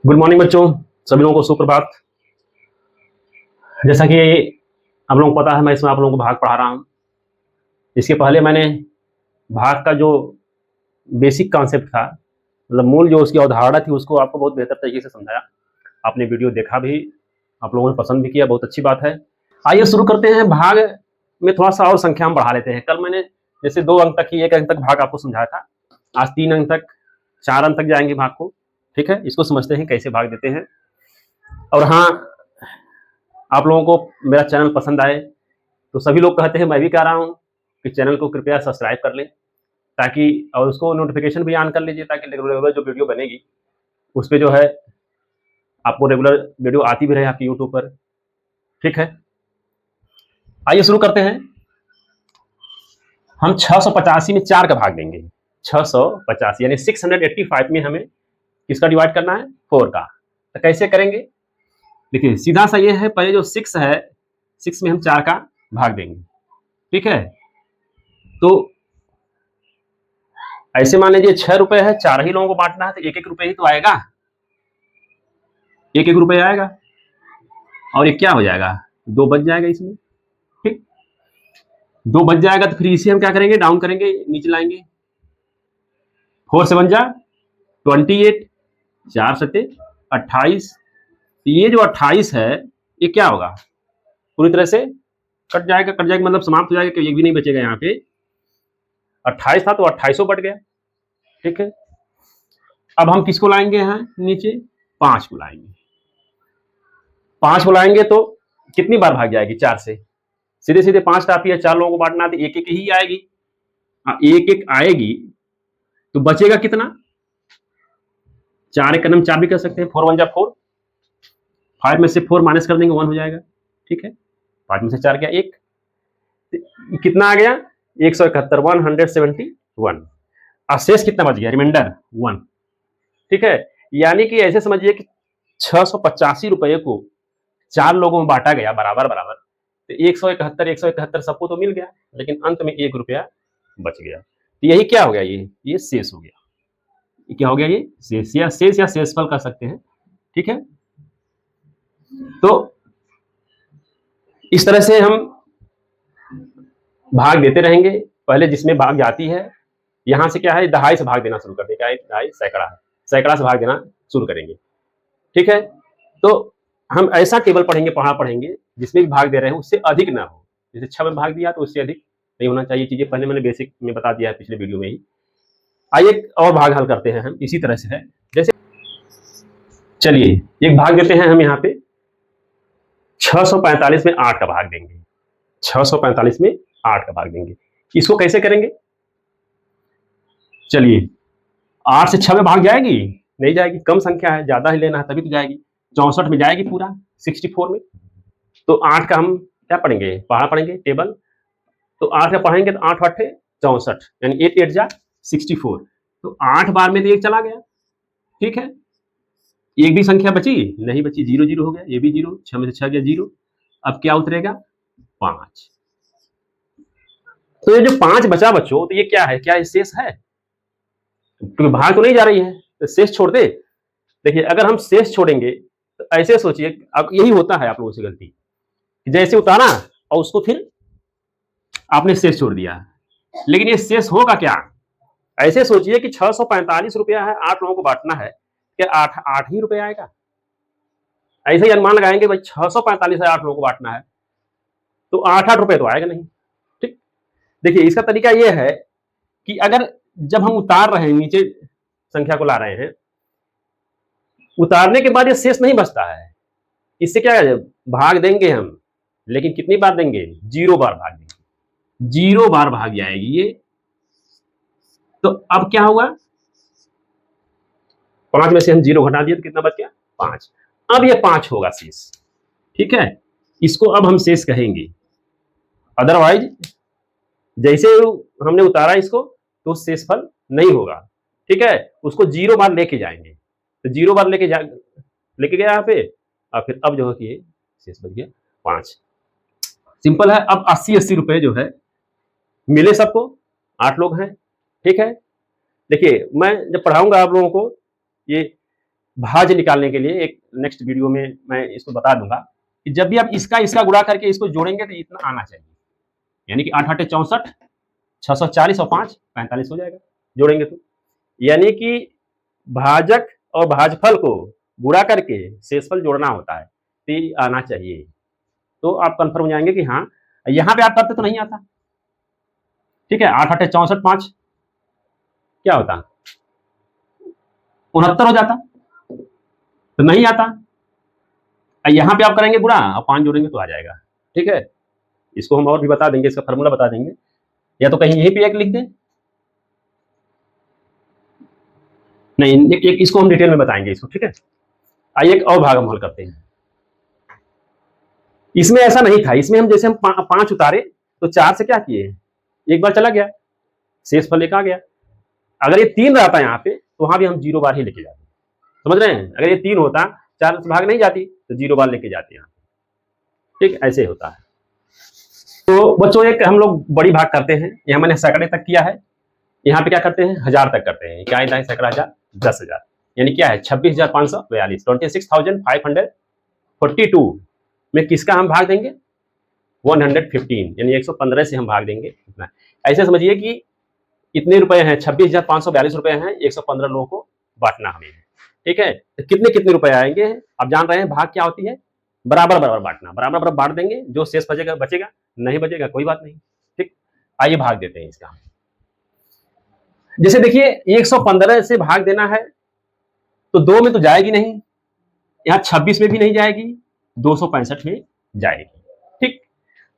Good morning बच्चों। सभी लोगों को सुप्रभात। जैसा कि आप लोगों को पता है, मैं इसमें आप लोगों को भाग पढ़ा रहा हूँ। इसके पहले मैंने भाग का जो बेसिक कॉन्सेप्ट था, मतलब मूल जो उसकी अवधारणा थी, उसको आपको बहुत बेहतर तरीके से समझाया। आपने वीडियो देखा भी, आप लोगों ने पसंद भी किया, बहुत अच्छी बात है। आइए शुरू करते हैं। भाग में थोड़ा सा और संख्या हम बढ़ा लेते हैं। कल मैंने जैसे 2 अंक तक ही 1 अंक तक भाग आपको समझाया था। आज 3 अंक तक, 4 अंक तक जाएंगे भाग को। ठीक है, इसको समझते हैं कैसे भाग देते हैं। और हाँ, आप लोगों को मेरा चैनल पसंद आए तो सभी लोग कहते हैं, मैं भी कह रहा हूँ कि चैनल को कृपया सब्सक्राइब कर लें, ताकि और उसको नोटिफिकेशन भी ऑन कर लीजिए, ताकि रेगुलर जो वीडियो बनेगी उस पर जो है आपको रेगुलर वीडियो आती भी रहे आपकी यूट्यूब पर। ठीक है, आइए शुरू करते हैं। हम 685 में 4 का भाग देंगे। 685 यानी 685 में हमें किसका डिवाइड करना है? 4 का। तो कैसे करेंगे? देखिए सीधा सा ये है, पहले जो 6 है, 6 में हम 4 का भाग देंगे। ठीक है, तो ऐसे मान लीजिए 6 रुपए है, 4 ही लोगों को बांटना है, तो 1-1 रुपए ही तो आएगा। 1-1 रुपए आएगा और ये क्या हो जाएगा? 2 बच जाएगा इसमें। ठीक, 2 बच जाएगा तो फिर इसे हम क्या करेंगे? डाउन करेंगे, नीचे लाएंगे। 4 से 1 जा 28, 4 सत्ते 28। ये जो 28 है, ये क्या होगा? पूरी तरह से कट जाएगा। कट जाएगा मतलब समाप्त हो जाएगा, एक भी नहीं बचेगा यहाँ पे। 28 था तो 28 बट गया। ठीक है, अब हम किसको लाएंगे? यहाँ नीचे 5 को लाएंगे। 5 को लाएंगे तो कितनी बार भाग जाएगी? 4 से। सीधे सीधे 5 टापी है, 4 लोगों को बांटना, तो 1-1 ही आएगी। 1-1 आएगी तो बचेगा कितना? 4 एक कदम 4 भी कर सकते हैं। 4 1 जा 4, 5 में से 4 माइनस कर देंगे, 1 हो जाएगा। ठीक है, 5 में से 4 क्या? 1। कितना आ गया? 171, 171। अशेष कितना बच गया? रिमाइंडर 1। ठीक है, यानी कि ऐसे समझिए कि 685 रुपए को 4 लोगों में बांटा गया बराबर बराबर, तो 171 सबको तो मिल गया, लेकिन अंत में 1 रुपया बच गया। तो यही क्या हो गया? ये शेष हो गया। ये क्या हो गया? ये शेष या शेषफल कह सकते हैं। ठीक है, तो इस तरह से हम भाग देते रहेंगे। पहले जिसमें भाग जाती है, यहां से क्या है? दहाई से भाग देना शुरू कर देगा। दहाई सैकड़ा है, सैकड़ा से भाग देना शुरू करेंगे। ठीक है, तो हम ऐसा टेबल पढ़ेंगे जिसमें भी भाग दे रहे हैं उससे अधिक ना हो। जैसे 6 में भाग दिया तो उससे अधिक नहीं होना चाहिए। चीजें पहले मैंने बेसिक में बता दिया है पिछले वीडियो में ही। आइए एक और भाग हल करते हैं हम, इसी तरह से है। जैसे चलिए एक भाग देते हैं हम यहाँ पे। 645 में 8 का भाग देंगे। 645 में 8 का भाग देंगे। इसको कैसे करेंगे? चलिए, 8 से 6 में भाग जाएगी? नहीं जाएगी, कम संख्या है, ज्यादा ही लेना है तभी तो जाएगी। 64 में जाएगी पूरा, 64 में। तो 8 का हम क्या पढ़ेंगे? पढ़ेंगे टेबल। तो 8 का पढ़ेंगे तो 8 8 64, यानी 8 8 जा 64। तो 8 बार में तो 1 चला गया। ठीक है, एक भी संख्या बची नहीं? बची, 0 0 हो गया, ये भी 0, 6 में से 6 गया 0। अब क्या उतरेगा? 5। तो ये जो 5 बचा बच्चों, तो ये क्या है? क्या शेष है? क्योंकि भाग तो नहीं जा रही है, तो शेष छोड़ दे। देखिए अगर हम शेष छोड़ेंगे तो ऐसे सोचिए, अब यही होता है आप लोगों से गलती, जैसे उतारा और उसको फिर आपने शेष छोड़ दिया। लेकिन ये शेष होगा क्या? ऐसे सोचिए कि 645 रुपया है, 8 लोगों को बांटना है, क्या 8 ही रुपया आएगा? ऐसे ही अनुमान लगाएंगे भाई 645 है, 8 लोगों को बांटना है, तो 8 रुपए तो आएगा नहीं। ठीक, देखिए इसका तरीका यह है कि अगर जब हम उतार रहे हैं, नीचे संख्या को ला रहे हैं, उतारने के बाद ये शेष नहीं बचता है, इससे क्या है? भाग देंगे हम, लेकिन कितनी बार देंगे? 0 बार भाग देंगे। 0 बार भाग जाएगी ये। तो अब क्या होगा? 5 में से हम 0 घटा दिए तो कितना बच गया? 5। अब ये 5 होगा शेष। ठीक है, इसको अब हम शेष कहेंगे। अदरवाइज जैसे हमने उतारा इसको तो शेषफल नहीं होगा। ठीक है, उसको 0 बार लेके जाएंगे, तो 0 बार लेके गया यहाँ पे, और फिर अब जो है कि शेष बच गया 5। सिंपल है। अब 80 रुपए जो है मिले सबको, 8 लोग हैं। ठीक है, देखिए मैं जब पढ़ाऊंगा आप लोगों को, ये भाज्य निकालने के लिए एक नेक्स्ट वीडियो में मैं इसको बता दूंगा कि जब भी आप इसका इसका गुणा करके इसको जोड़ेंगे तो इतना आना चाहिए, यानी कि 8 8 64, 640 और 5 45 हो जाएगा जोड़ेंगे तो, यानी कि भाजक और भाजफल को गुणा करके शेषफल जोड़ना होता है, तो ये आना चाहिए। तो आप कंफर्म हो जाएंगे कि हाँ, यहाँ पे आप करते तो नहीं आता, ठीक है। 8 8 64 5 क्या होता, 69 हो जाता, तो नहीं आता। यहाँ पे आप करेंगे गुणा और 5 जोड़ेंगे तो आ जाएगा, ठीक है। इसको हम और भी बता देंगे, इसका फॉर्मूला बता देंगे, या तो कहीं यहीं पे एक लिख दें, नहीं एक इसको हम डिटेल में बताएंगे इसको, ठीक है। आइए एक और भाग हम हल करते हैं। इसमें ऐसा नहीं था, इसमें हम जैसे हम 5 उतारे तो 4 से क्या किए, एक बार चला गया, शेष फल एक आ गया। अगर ये 3 रहता यहाँ पे तो वहां भी हम 0 बार ही लेके जाते, समझ रहे हैं। अगर ये 3 होता, 4 से भाग नहीं जाती तो 0 बार लेके जाते यहाँ, ठीक, ऐसे होता है। तो बच्चों एक हम लोग बड़ी भाग करते हैं, यहाँ मैंने सैकड़े तक किया है, यहाँ पे क्या करते हैं 1000 तक करते हैं। क्या है सैकड़ा, 1000 10,000, यानी क्या है 26,542, 26,542 में किसका हम भाग देंगे 115, यानी 115 से हम भाग देंगे इतना। ऐसे समझिए कि इतने रुपए हैं, 26,542 रुपए हैं, 115 लोगों को बांटना हमें है, ठीक है। तो कितने कितने रुपए आएंगे, आप जान रहे हैं भाग क्या होती है, बराबर बराबर बांटना, बराबर बराबर बांट देंगे, जो शेष बचेगा बचेगा, नहीं बचेगा कोई बात नहीं, ठीक। आइए भाग देते हैं इसका। जैसे देखिए 115 से भाग देना है तो 2 में तो जाएगी नहीं, यहाँ 26 में भी नहीं जाएगी, 265 में जाएगी, ठीक।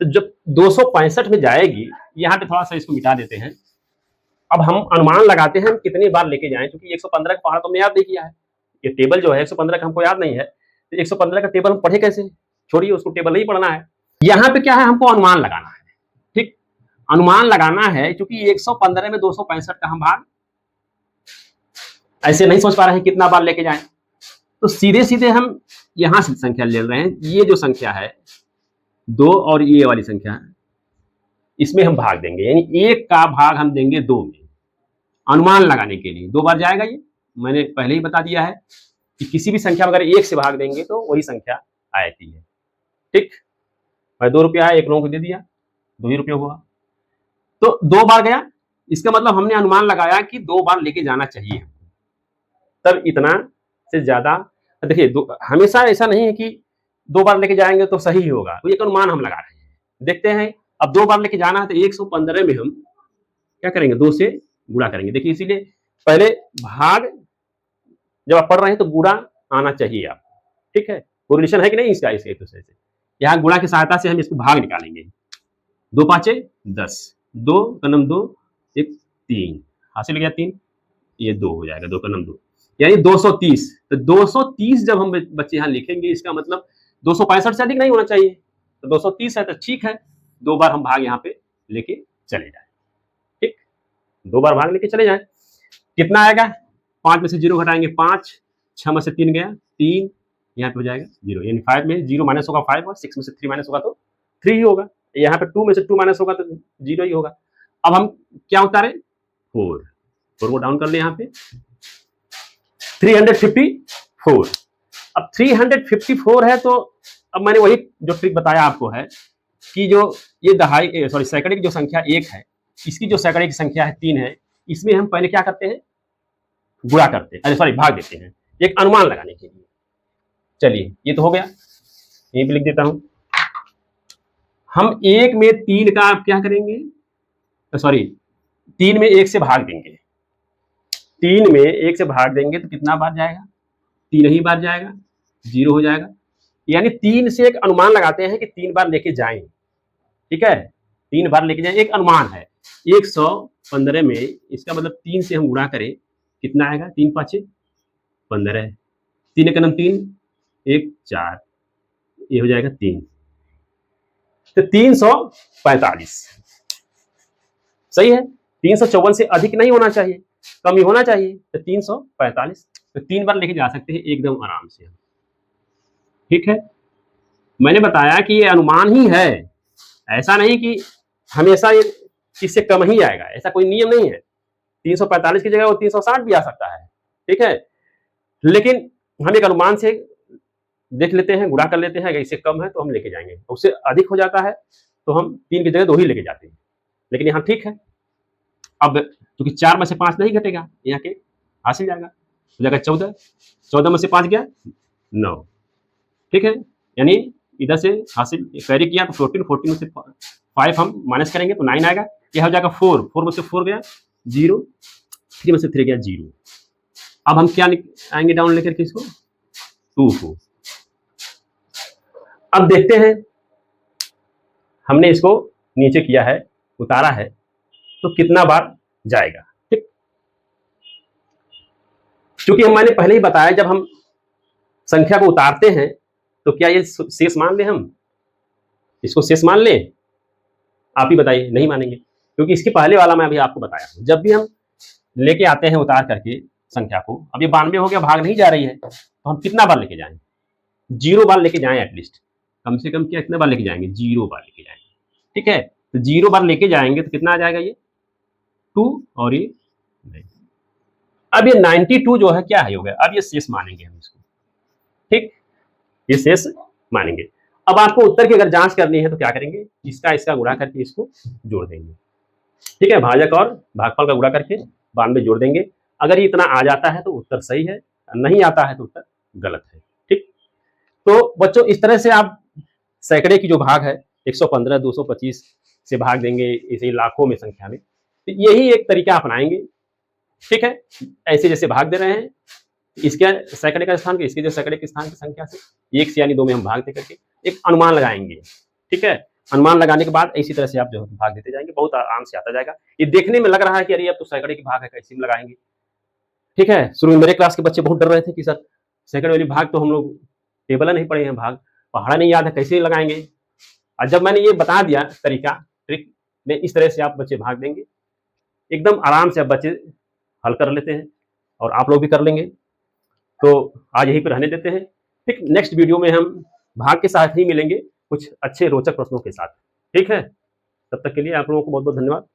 तो जब 265 में जाएगी, यहाँ पे थोड़ा सा इसको मिटा देते हैं। अब हम अनुमान लगाते हैं हम कितनी बार लेके जाएं, क्योंकि 115 का पहाड़ा तो हमने याद नहीं किया है, ये टेबल जो है 115 का हमको याद नहीं है, तो 115 का टेबल हम पढ़े कैसे, छोड़िए उसको, टेबल नहीं पढ़ना है। यहाँ पे क्या है, हमको अनुमान लगाना है, ठीक। अनुमान लगाना है क्योंकि 115 में 265 का हम भाग ऐसे नहीं सोच पा रहे हैं कितना बार लेके जाएं, तो सीधे सीधे हम यहां से संख्या ले रहे हैं, ये जो संख्या है 2 और ये वाली संख्या, इसमें हम भाग देंगे, यानी 1 का भाग हम देंगे 2 में, अनुमान लगाने के लिए 2 बार जाएगा। ये मैंने पहले ही बता दिया है कि किसी भी संख्या अगर 1 से भाग देंगे तो वही संख्या आती है, ठीक। मैं 2 रुपया 1 लोगों को दे दिया, 2 ही रुपया हुआ, तो 2 बार गया, इसका मतलब हमने अनुमान लगाया कि 2 बार लेके जाना चाहिए, तब इतना से ज्यादा। देखिए हमेशा ऐसा नहीं है कि 2 बार लेके जाएंगे तो सही होगा, तो एक अनुमान हम लगा रहे हैं, देखते हैं। अब 2 बार लेके जाना है तो 115 में हम क्या करेंगे, 2 से गुणा करेंगे। देखिए इसीलिए पहले भाग जब आप पढ़ रहे हैं तो गुणा आना चाहिए आप, ठीक है। कोरिलेशन है कि नहीं इसका, इस एक दूसरे से, यहाँ गुणा की सहायता से हम इसको भाग निकालेंगे। 2 5 10, 2 का नम 2, 1 3, हासिल गया 3, ये 2 हो जाएगा, 2 का नम 2, यानी 230। तो 230 जब हम बच्चे यहाँ लिखेंगे, इसका मतलब 265 से अधिक नहीं होना चाहिए, तो 230 है तो ठीक है, 2 बार हम भाग यहाँ पे लेके चले जाए, ठीक। 2 बार भाग लेके चले जाए, कितना आएगा, 5 में से 0 घटाएंगे 5, 6 में से 3 गया 3, यहाँ पे हो जाएगा 0, यानी 5 में 0 माइनस होगा 5, और 6 में से 3 माइनस होगा तो 3 ही होगा, यहाँ पे 2 में से 2 माइनस होगा तो 0 ही होगा। अब हम क्या उतारे 4 को डाउन कर ले, यहाँ पे 354। अब 354 है तो अब मैंने वही जो ट्रिक बताया आपको है कि जो ये दहाई सॉरी सैकड़े की जो संख्या 1 है, इसकी जो सैकड़े की संख्या है 3 है, इसमें हम पहले क्या करते हैं गुणा करते हैं, अरे सॉरी भाग देते हैं, एक अनुमान लगाने के लिए। चलिए ये तो हो गया, यहीं पे लिख देता हूं। हम 1 में 3 का आप क्या करेंगे, सॉरी 3 में 1 से भाग देंगे, 3 में 1 से भाग देंगे तो कितना बार जाएगा, 3 ही बार जाएगा, 0 हो जाएगा। यानी 3 से एक अनुमान लगाते हैं कि 3 बार लेके जाएं, ठीक है, 3 बार लेके जाएं, एक अनुमान है। 115 में इसका मतलब 3 से हम गुणा करें कितना आएगा, 3 5 15, 3 का नम 3, 1 4, ये हो जाएगा 3, तो 345 सही है। 354 से अधिक नहीं होना चाहिए, कम ही होना चाहिए, तो 345, तो 3 बार लेके जा सकते हैं एकदम आराम से, ठीक है। मैंने बताया कि ये अनुमान ही है, ऐसा नहीं कि हमेशा ये इससे कम ही आएगा, ऐसा कोई नियम नहीं है। 345 की जगह वो 360 भी आ सकता है, ठीक है। लेकिन हम एक अनुमान से देख लेते हैं, गुणा कर लेते हैं, अगर इससे कम है तो हम लेके जाएंगे, उससे अधिक हो जाता है तो हम 3 की जगह 2 ही लेके जाते हैं। लेकिन यहाँ ठीक है, अब क्योंकि 4 में से 5 नहीं घटेगा, यहाँ के हासिल जाएगा, हो जाएगा 14, 14 में से 5 गया 9, ठीक है। यानी इधर से हासिल कैरी किया तो 14, 14 में से 5 हम माइनस करेंगे तो 9 आएगा, यह हो जाएगा 4, 4 में से 4 गया 0, 3 में से 3 गया 0। अब हम क्या आएंगे डाउन लेकर के इसको 2 को। अब देखते हैं, हमने इसको नीचे किया है, उतारा है, तो कितना बार जाएगा, ठीक। क्योंकि मैंने पहले ही बताया, जब हम संख्या को उतारते हैं तो क्या ये शेष मान लें, हम इसको शेष मान लें? आप ही बताइए। नहीं मानेंगे, क्योंकि इसके पहले वाला मैं अभी आपको बताया, जब भी हम लेके आते हैं उतार करके संख्या को, अब ये 92 हो गया, भाग नहीं जा रही है, तो हम कितना बार लेके जाएं? 0 बार लेके जाएं, एटलीस्ट कम से कम क्या कितने बार लेके जाएंगे? 0 बार लेके जाएंगे, ठीक है। तो 0 बार लेके जाएंगे तो कितना आ जाएगा? ये 2 और ये 9। अब ये 92 जो है क्या है, हो गया। अब ये शेष मानेंगे हम इसको, ठीक, ये शेष मानेंगे। अब आपको उत्तर की अगर जांच करनी है तो क्या करेंगे, इसका गुणा करके इसको जोड़ देंगे, ठीक है। भाजक और भागफल का गुणा करके 92 जोड़ देंगे। अगर ये इतना आ जाता है तो उत्तर सही है, नहीं आता है तो उत्तर गलत है, ठीक। तो बच्चों, इस तरह से आप सैकड़े की जो भाग है 115, 225 से भाग देंगे, इसे लाखों में संख्या में, तो यही एक तरीका अपनाएंगे, ठीक है। ऐसे जैसे भाग दे रहे हैं, इसके सैकड़े का स्थान, इसके जो सैकड़े के स्थान की संख्या से 1 से यानी 2 में हम भाग दे करके एक अनुमान लगाएंगे, ठीक है। अनुमान लगाने के बाद इसी तरह से आप जो है भाग देते जाएंगे, बहुत आराम से आता जाएगा। ये देखने में लग रहा है कि अरे अब तो सैकड़े की भाग है, कैसे लगाएंगे, ठीक है। शुरू में मेरे क्लास के बच्चे बहुत डर रहे थे कि सर सैकड़े वाली भाग तो हम लोग टेबल नहीं पढ़े हैं, भाग पहाड़ा नहीं याद है, कैसे लगाएंगे। और जब मैंने ये बता दिया तरीका, ट्रिक में, इस तरह से आप बच्चे भाग देंगे, एकदम आराम से आप बच्चे हल कर लेते हैं, और आप लोग भी कर लेंगे। तो आज यहीं पर रहने देते हैं, ठीक। नेक्स्ट वीडियो में हम भाग के साथ ही मिलेंगे, कुछ अच्छे रोचक प्रश्नों के साथ, ठीक है। तब तक के लिए आप लोगों को बहुत बहुत धन्यवाद।